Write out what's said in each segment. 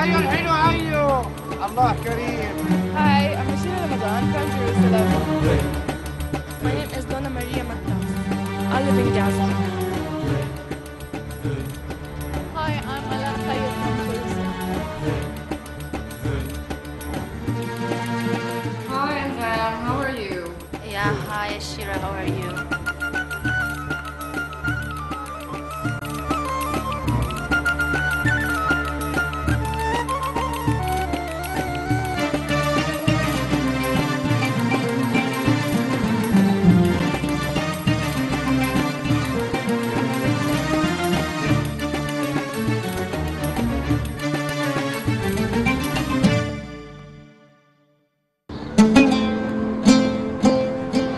هيو الحلو هيو. الله كريم. Hi, I'm Ashira Ramadan from Jerusalem. My name is Donna Maria Matas. I live in Gaza. Hi, I'm Ala Khayyat from Jerusalem. Hi, I'm Nagham. How are you? Yeah, hi Ashira, how are you?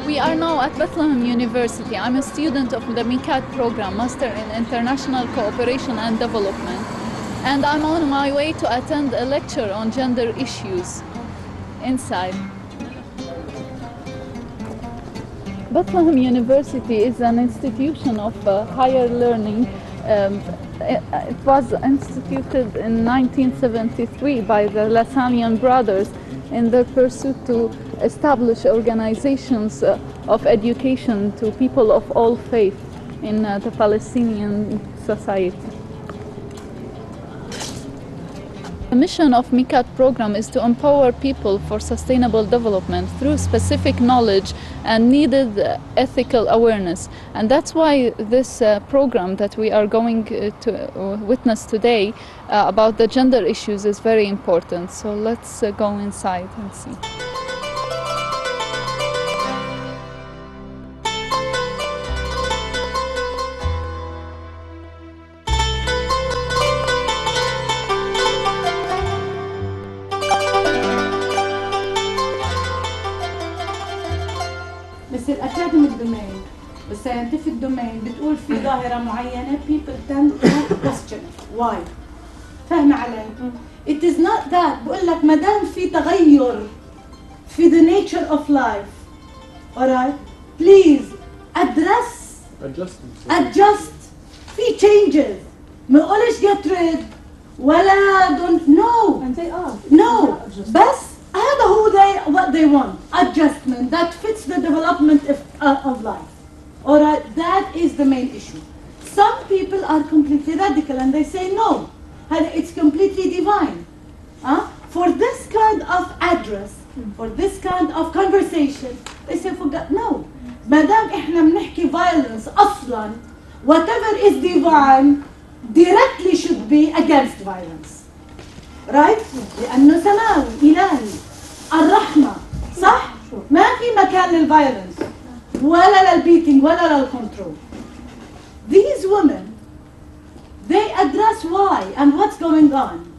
We are now at Bethlehem University. I'm a student of the MICAD program, Master in International Cooperation and Development. And I'm on my way to attend a lecture on gender issues inside. Bethlehem University is an institution of higher learning. It was instituted in 1973 by the Lassanian brothers in their pursuit to establish organizations of education to people of all faith in the Palestinian society. The mission of MICAD program is to empower people for sustainable development through specific knowledge and needed ethical awareness. And that's why this program that we are going to witness today about the gender issues is very important. So let's go inside and see. بس الأكاديميك دومين والساينتفك دومين بتقول في ظاهرة معينة people tend to question it. Why؟ فاهمة علي؟ It is not that. بقول لك ما دام في تغير في the nature of life, alright? Please adjust في changes. ما قولش get rid ولا don't. No. And they are. No. بس هذا هو what they want. Adjustment that fits the development of life. Alright, that is the main issue. Some people are completely radical and they say no, it's completely divine. For this kind of address, for this kind of conversation, they say no. ما دام احنا بنحكي violence أصلا, whatever is divine directly should be against violence. Right? لأنه سماوي إلهي الرحمة صح؟ ما في مكان للفايلنس ولا للبيتنج ولا للكنترول. These women, they address why and what's going on.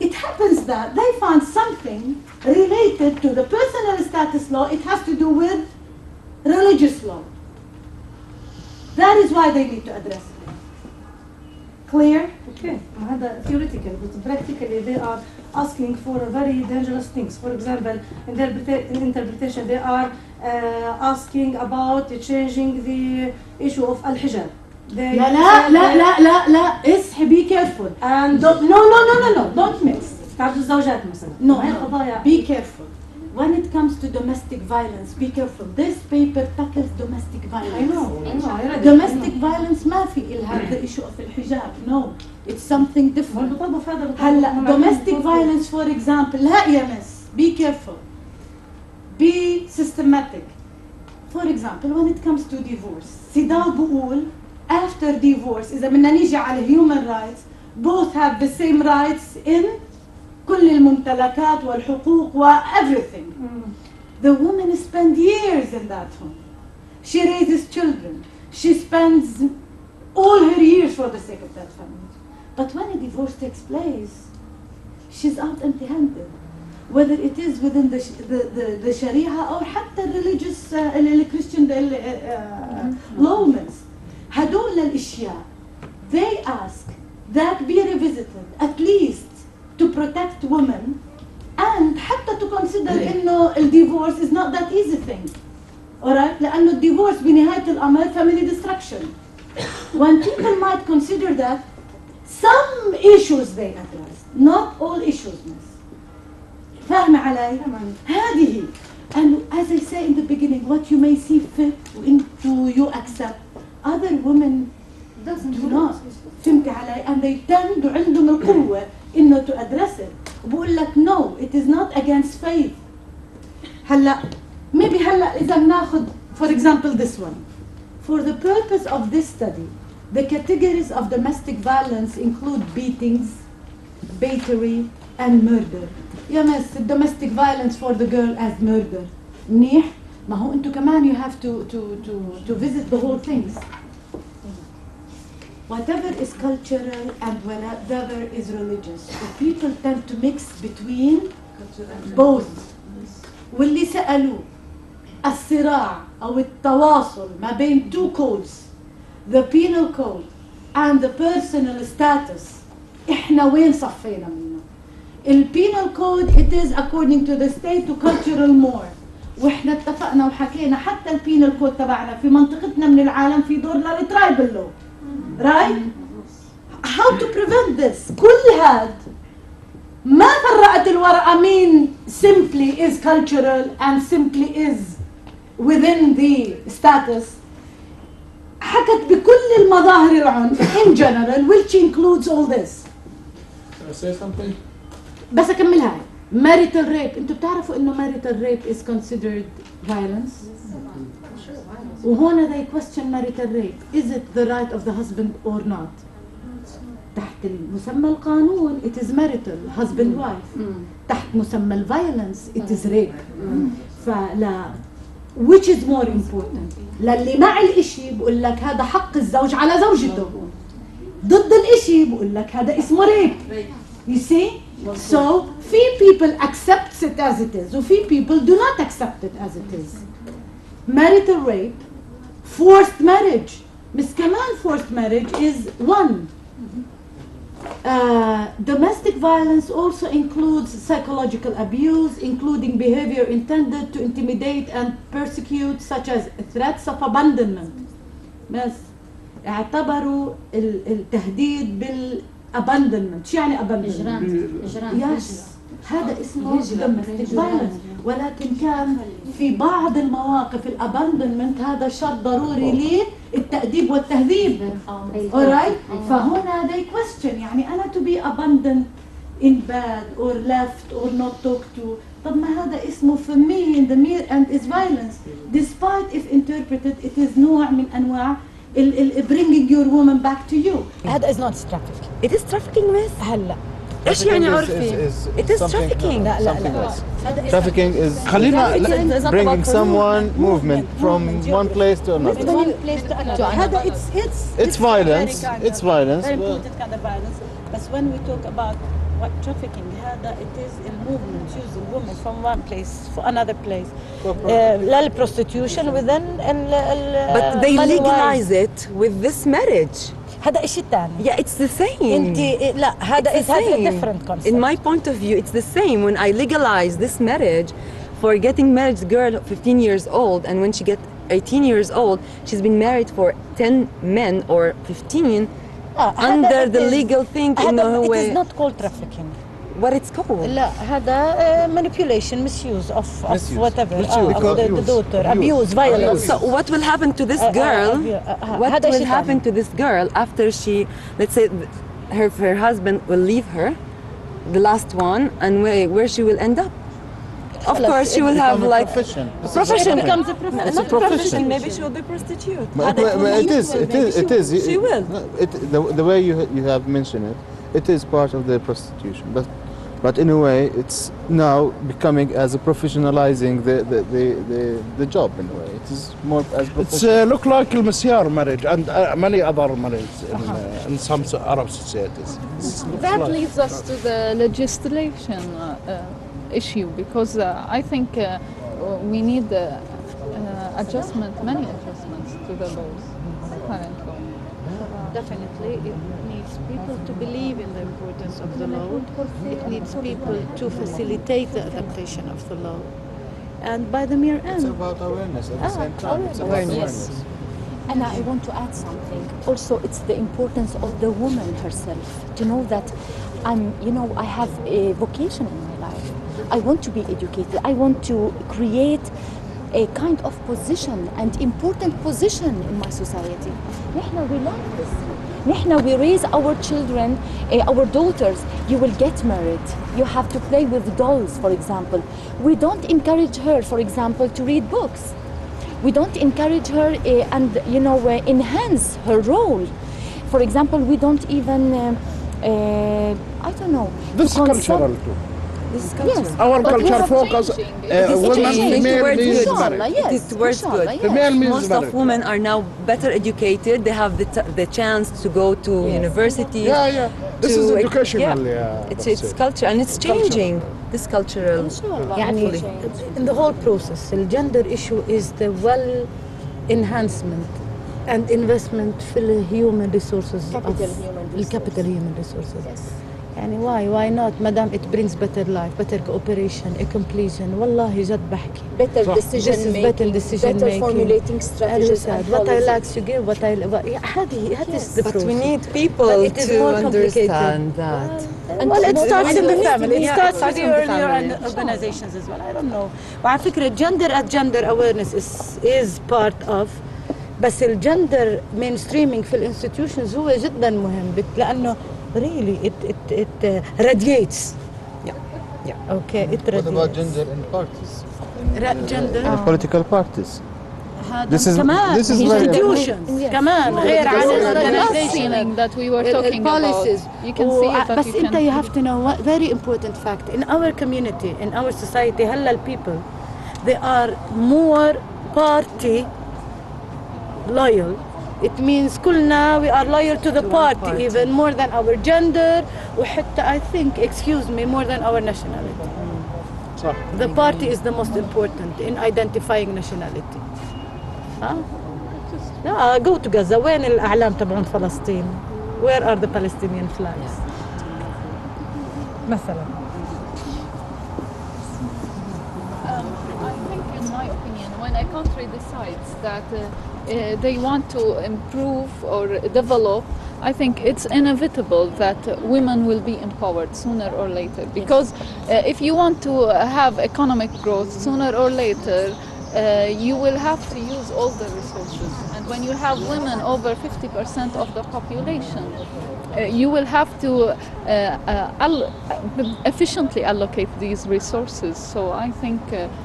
It happens that they found something related to the personal status law. It has to do with religious law. That is why they need to address it. Clear? Okay, هذا theoretical, but practically they are asking for very dangerous things. For example, in their interpretation, they are asking about changing the issue of al-hijab. لا be careful. And no, don't mix. تعرض الزوجات مثلا. No, be careful. When it comes to domestic violence, be careful. This paper tackles domestic violence. I know. Domestic violence ما في إلها the issue of الحجاب. No, it's something different. هلا domestic violence, for example, لا يا miss, be careful. Be systematic. For example, when it comes to divorce, سيداو بقول after divorce إذا بدنا نيجي على human rights, both have the same rights in كل الممتلكات والحقوق و everything. The woman spends years in that home. She raises children. She spends all her years for the sake of that family. But when a divorce takes place, she's out empty-handed. Whether it is within the Sharia or حتى religious Christian laws. هدول الأشياء, they ask that be revisited at least to protect women and حتى to consider إنه الdivorce is not that easy thing. Alright? لأنه الdivorce بنهاية الأمر family destruction. When people might consider that, Some issues they address, not all issues, miss. فاهمة علي؟ هذه. And as I say in the beginning, what you may see fit into you accept, other women do not. فهمتي علي؟ And they tend وعندهم القوة إنه to address it. وبقول لك no, it is not against faith. هلا maybe هلا إذا بناخذ for example this one. For the purpose of this study, the categories of domestic violence include beatings, battery, and murder. يا مس domestic violence for the girl as murder. منيح؟ ما هو أنتوا كمان you have to visit the whole things. Whatever is cultural and whatever is religious, people tend to mix between both. واللي سألوه الصراع أو التواصل ما بين two codes, the penal code and the personal status, إحنا وين صفينا منه؟ البينال كود it is according to the state to cultural more. وإحنا اتفقنا وحكينا حتى البينال كود تبعنا في منطقتنا من العالم في دور للترايبل لو. Right? How to prevent this? كل هاد ما فرقت الورقة مين simply is cultural and simply is within the status. حكت بكل المظاهر العنف in general which includes all this. Can I say something? بس أكمل هاي. Marital rape. أنتوا بتعرفوا إنه marital rape is considered violence؟ وهنا they question marital rape. Is it the right of the husband or not? تحت مسمى القانون it is marital husband wife. تحت مسمى ال violence it is rape. فلا which is more important؟ للي مع الإشي بقول لك هذا حق الزوج على زوجته. ضد الإشي بقول لك هذا اسمه rape. You see? So few people accept it as it is, and few people do not accept it as it is. Marital rape, forced marriage. Miss كمان forced marriage is one. Domestic violence also includes psychological abuse, including behavior intended to intimidate and persecute, such as threats of abandonment. بس اعتبروا التهديد بالabandonment. شو يعني abandonment؟ Yes. هذا اسمه domestic violence. ولكن كان في بعض المواقف الabandonment هذا شرط ضروري للتأديب والتهذيب. Alright? فهنا they question يعني أنا to be abandoned in bed or left or not talked to. طب ما هذا اسمه for me in the mere and is violence. Despite if interpreted it is نوع من أنواع bringing your woman back to you. هذا is not trafficking. It is trafficking miss. هلا ايش يعني عرفي؟ It is trafficking. Trafficking is bringing someone movement from one place to another. هذا It's violence. It's violence. very important kind of violence. But when we talk about what trafficking هذا it is in movement using women from one place for another place. للprostitution within But they legalize it with this marriage. هذا إشي تاني. Yeah, it's the same. أنت لا هذا is a different concept. In my point of view, it's the same. When I legalize this marriage for getting married girl 15 years old, and when she get 18 years old, she's been married for 10 men or 15 under the legal thing in a way. It is not called trafficking. What it's called? لا هذا manipulation, misuse of whatever, of the daughter, abuse, violence. So what will happen to this girl? What will happen to this girl after she, let's say, her husband will leave her, the last one, and where she will end up? Of course, she will have like profession. Profession becomes a profession. It's a profession. Maybe she will be prostitute. It is. She will. The way you have mentioned it, it is part of the prostitution. But in a way, it's now becoming as a professionalizing the job in a way. It is more as professional. It's look like المسيار marriage and many other marriages in some Arab societies. That leads us to the legislation issue, because I think we need many adjustments to the laws. Current law. Definitely, it needs people to believe in the importance of the law. It needs people to facilitate the adaptation of the law. And by the mere end. It's about awareness at the same time. It's about awareness. And I want to add something. Also, it's the importance of the woman herself to know that I have a vocation in my life. I want to be educated. I want to create a kind of position and important position in my society. We learn this. We raise our children, our daughters. You will get married. You have to play with dolls, for example. We don't encourage her, for example, to read books. We don't encourage her enhance her role. For example, we don't even, I don't know. This is cultural too. This is culture. Yes. Our culture focus women, female means marriage. It is towards good. Female means Most marriage. of women are now better educated. They have the chance to go to universities. Yeah. This is educational. It's culture and it's changing. This cultural. يعني in the whole process, the gender issue is the well enhancement and investment في human resources. Capital human resources. Yes. يعني why not madam, it brings better life, better cooperation, a completion. والله جد بحكي Better decision This is making, better decision better making. formulating strategies and what I policies. like to give, what I هذا is the But process. we need people But it is to more complicated. understand that. Well, it starts in the Yeah, family. It yeah, starts it starts with in the the earlier family. and organizations as well. I don't know. وعلى فكرة gender awareness is part of. بس الجندر mainstreaming في الانستتيوشنز هو جدا مهم لأنه really it radiates. Yeah. Okay, it What radiates. about gender in parties? Gender. Political parties. This is كمان this is very institutions كمان غير عن The ceiling that we were talking about. policies. You can see it, but بس you أنت can you have to know what very important fact in our community, in our society. هلا people they are more party loyal. It means كلنا we are loyal to the party even more than our gender وحتى I think excuse me more than our nationality. صح. The party is the most important in identifying nationality. لا go to Gaza. وين الأعلام تبعون فلسطين؟ Where are the Palestinian flags؟ مثلا. I think, in my opinion, when a country decides that they want to improve or develop, I think it's inevitable that women will be empowered sooner or later. Because if you want to have economic growth sooner or later, you will have to use all the resources. And when you have women over 50% of the population, you will have to efficiently allocate these resources. So I think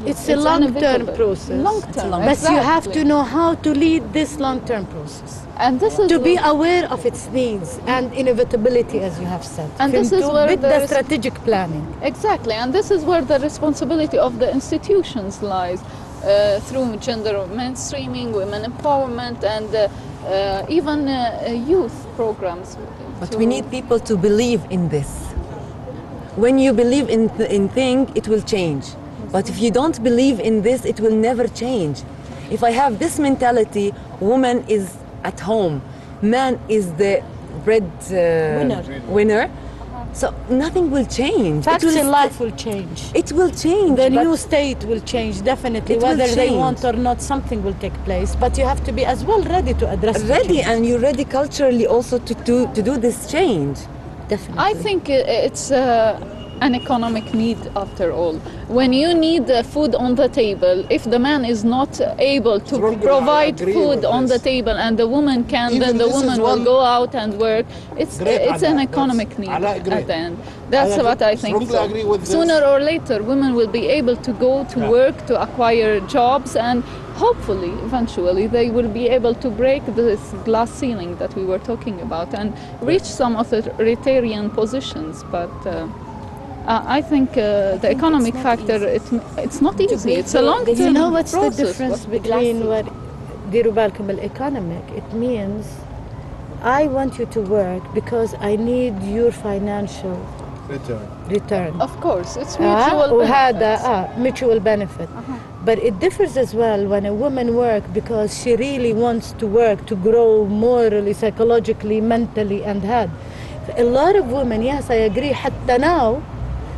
it's a long-term process. Long-term, But you have to know how to lead this long-term process. And this is to be aware of its needs and inevitability, as you have said. And this is where the strategic planning. Exactly, and this is where the responsibility of the institutions lies. Through gender mainstreaming, women empowerment, and even youth programs. But we need people to believe in this. When you believe in thing, it will change. But if you don't believe in this, it will never change. If I have this mentality, woman is at home, man is the winner. So nothing will change. Facts in life will change. It will change. The new state will change, definitely. Whether they want or not, something will take place. But you have to be as well ready to address ready, and you're ready culturally also to do this change. Definitely. I think it's an economic need after all. When you need food on the table, if the man is not able to provide food on the table and the woman can, then the woman will go out and work. It's an economic need at the end. That's what I think. So sooner or later, women will be able to go to work, to acquire jobs, and hopefully, eventually, they will be able to break this glass ceiling that we were talking about and reach some authoritarian positions. But I think the economic factor, it's not easy. It's a long-term process. You know what's the difference between what ديروا بالكم economic? It means I want you to work because I need your financial return. Of course, it's mutual وهذا mutual benefit. But it differs as well when a woman works because she really wants to work to grow morally, psychologically, mentally, and had. A lot of women, yes, I agree, حتى now,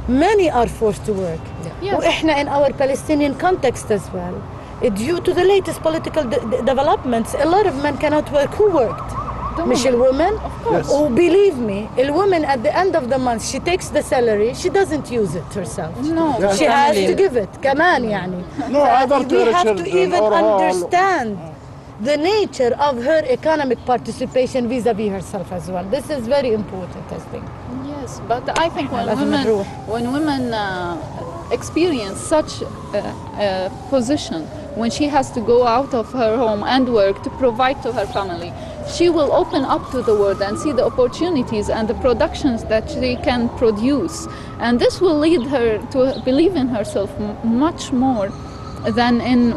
many are forced to work. Yes. وإحنا in our Palestinian context as well. due to the latest political developments, a lot of men cannot work. Who worked? مش الwomen? Of course. Oh, believe me, a woman at the end of the month, she takes the salary, she doesn't use it herself. No. She has to give it. كمان يعني. No, other We have to children even or all- understand the nature of her economic participation vis-a-vis herself as well. This is very important, I think. Yes, but I think لازم نروح. when women experience such a position, when she has to go out of her home and work to provide to her family, she will open up to the world and see the opportunities and the productions that she can produce. And this will lead her to believe in herself much more than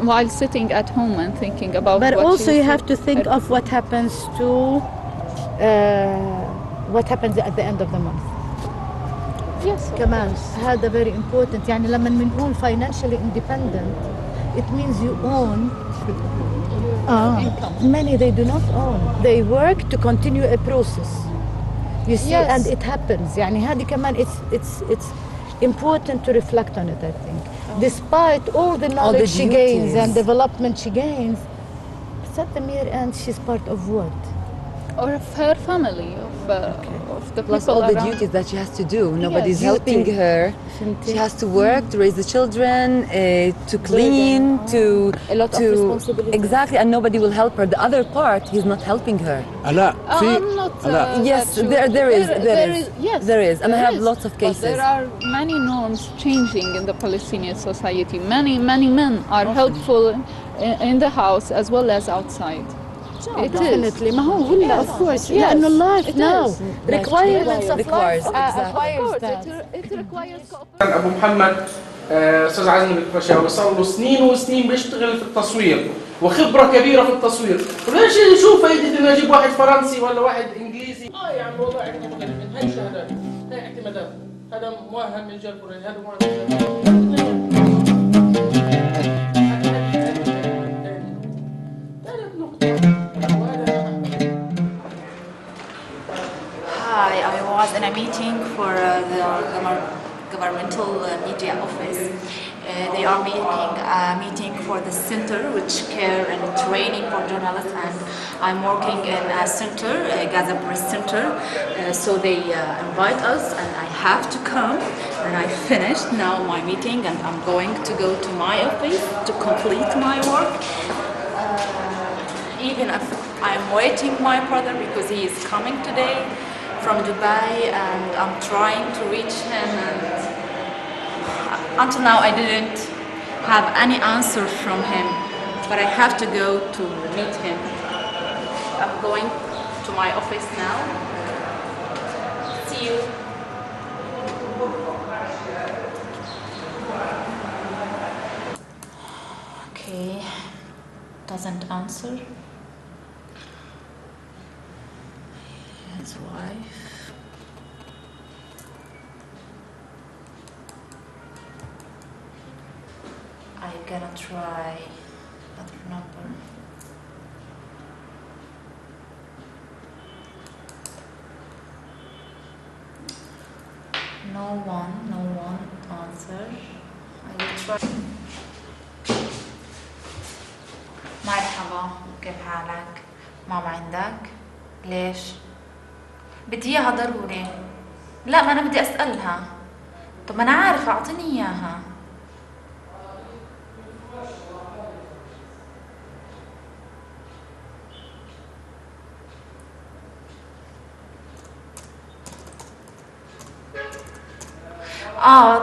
while sitting at home and thinking about But what also she you have to think of what happens at the end of the month. Yes, كمان هذا very important. يعني لما بنقول financially independent, it means you own many they do not own. They work to continue a process. You see, Yes. and it happens. يعني هذه كمان it's important to reflect on it, I think. Despite all the knowledge she gains duties. and development she gains, it's at the mere end she's part of what? or of her family, of the Plus people all the around. duties that she has to do. Nobody's Yes. helping Duty. her. She has to work to raise the children, to clean, to A lot of responsibilities. Exactly, and nobody will help her. The other part, he's not helping her. علاء في I'm not. علاء Yes, that sure. there is. Yes, There is, and I there have is. lots of But cases. there are many norms changing in the Palestinian society. Many men are helpful in the house as well as outside. It is. Definitely. ما هو ولا, of course. Yes, لأنه life it now is. requirements of Requires, life exactly. Of acquires course, that. it requires cooperation. ابو محمد استاذ عزمي الفشاوي صار له سنين وسنين بيشتغل في التصوير وخبره كبيره في التصوير، وليش شو فايده اني اجيب واحد فرنسي ولا واحد انجليزي؟ يا عم والله اعتمادات، هاي شهادات، هاي اعتمادات، هذا مؤهل من الجربري، هذا مؤهل Hi, I was in a meeting for the governmental media office. They are making a meeting for the center which care and training for journalists, and I'm working in a center, Gaza Press Center. So they invite us and I have to come, and I finished now my meeting and I'm going to go to my office to complete my work. Even if I'm waiting my brother because he is coming today from Dubai and I'm trying to reach him, and until now I didn't have any answer from him, but I have to go to meet him. I'm going to my office now. See you. Okay, doesn't answer. His wife. I'm gonna try other number. No one answer. I will try. مرحبا، كيف حالك؟ ماما عندك؟ ليش؟ بدي اياها ضروري. لا، ما انا بدي اسألها. طب ما انا عارفة، اعطيني اياها.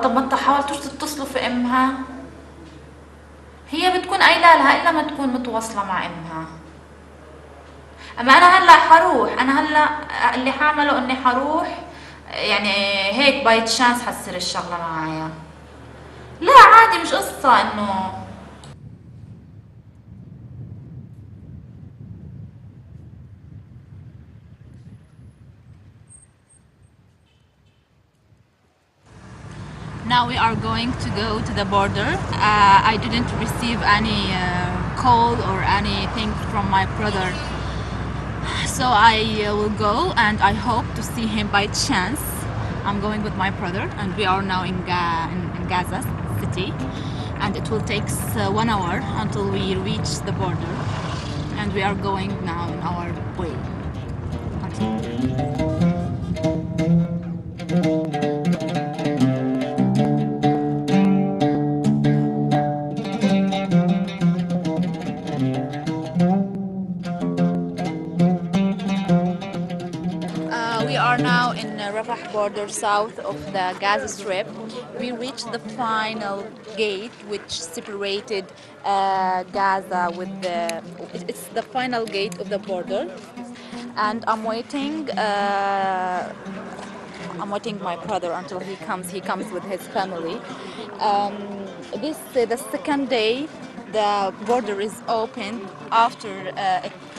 طب ما انت حاولتوش تتصلوا في امها؟ هي بتكون قايله لها الا ما تكون متواصله مع امها. اما انا هلا حروح، انا هلا اللي حعمله اني حروح يعني هيك باي تشانس حتصير الشغله معايا. لا عادي، مش قصه انه Now we are going to go to the border. I didn't receive any call or anything from my brother. So I will go and I hope to see him by chance. I'm going with my brother and we are now in Gaza city. and it will take 1 hour until we reach the border, and we are going now in our way. We are now in Rafah border south of the Gaza Strip. We reached the final gate which separated Gaza with it's the final gate of the border, and I'm waiting my brother until he comes. He comes with his family. This the second day the border is open after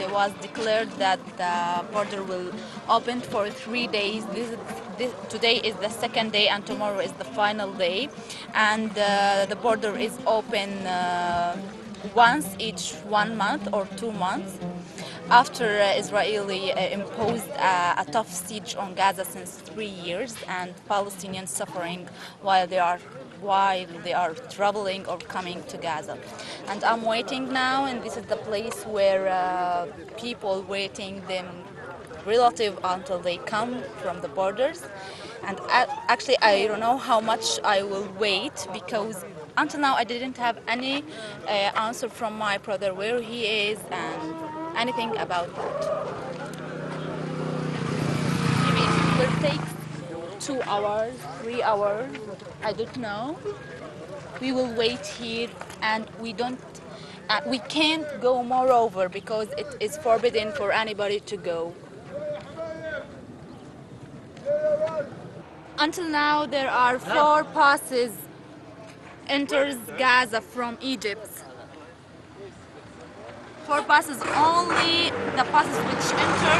it was declared that the border will open for 3 days. Today is the second day and tomorrow is the final day, and the border is open once each 1 month or 2 months. After Israeli imposed a tough siege on Gaza since 3 years, and Palestinians suffering while they are traveling or coming to Gaza. And I'm waiting now, and this is the place where people waiting them relative until they come from the borders. And actually I don't know how much I will wait, because until now I didn't have any answer from my brother where he is and anything about that. Maybe it will take 2 hours, 3 hours, I don't know. We will wait here, and we can't go moreover because it is forbidden for anybody to go. Until now there are 4 passes enters Gaza from Egypt. 4 passes, only the passes which enter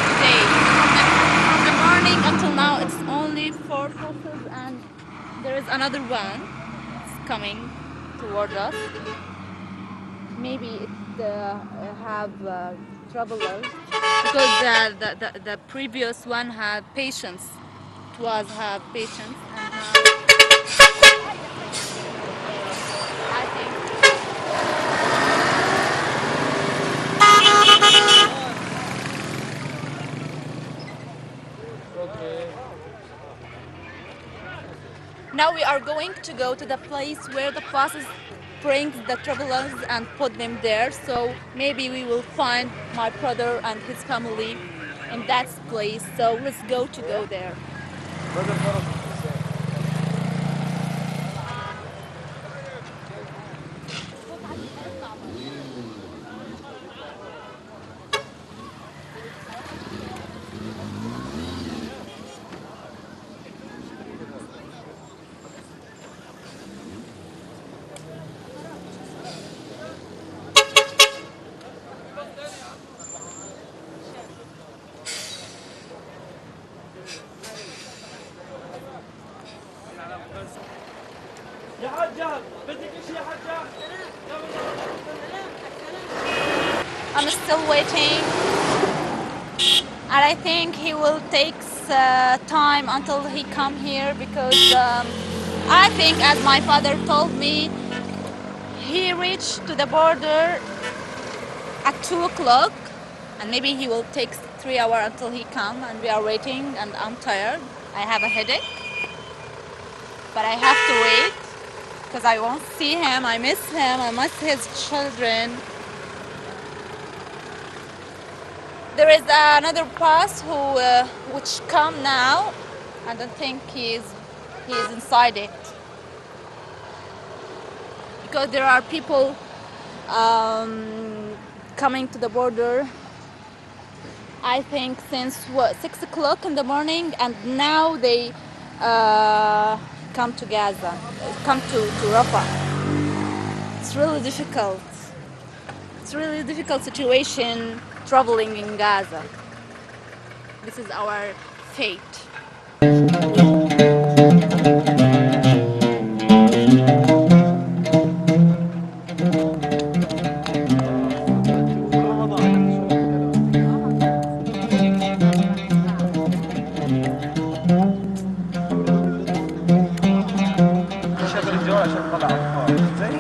today. From the morning until now it's only 4 passes, and there is another one. It's coming toward us. Maybe it have travelers, because the previous one had patients. It was have patients, and I think now we are going to go to the place where the buses brings the travelers and put them there. So maybe we will find my brother and his family in that place. So let's go there. I'm still waiting, and I think he will take time until he come here, because I think, as my father told me, he reached to the border at 2 o'clock, and maybe he will take 3 hours until he come, and we are waiting, and I'm tired. I have a headache, but I have to wait because I won't see him. I miss him. I miss his children. There is another bus which come now. I don't think he is inside it, because there are people coming to the border, I think since 6 o'clock in the morning, and now they come to Gaza, come to Rafah. It's really difficult. It's really a difficult situation traveling in Gaza. This is our fate. شاف الرجال عشان طلع زي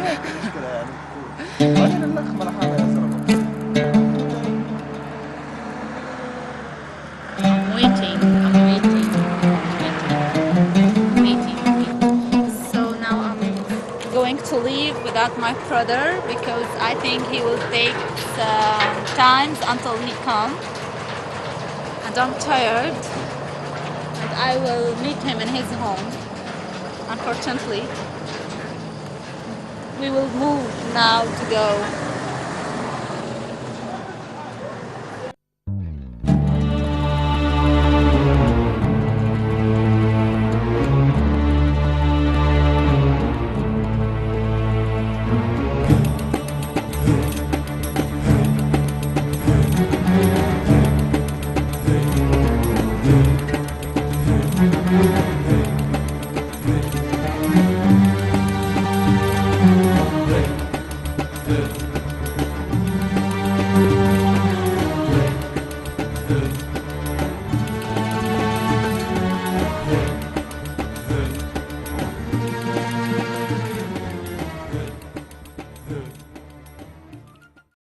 got my brother because I think he will take times until he comes. And I'm tired. And I will meet him in his home. Unfortunately, we will move now to go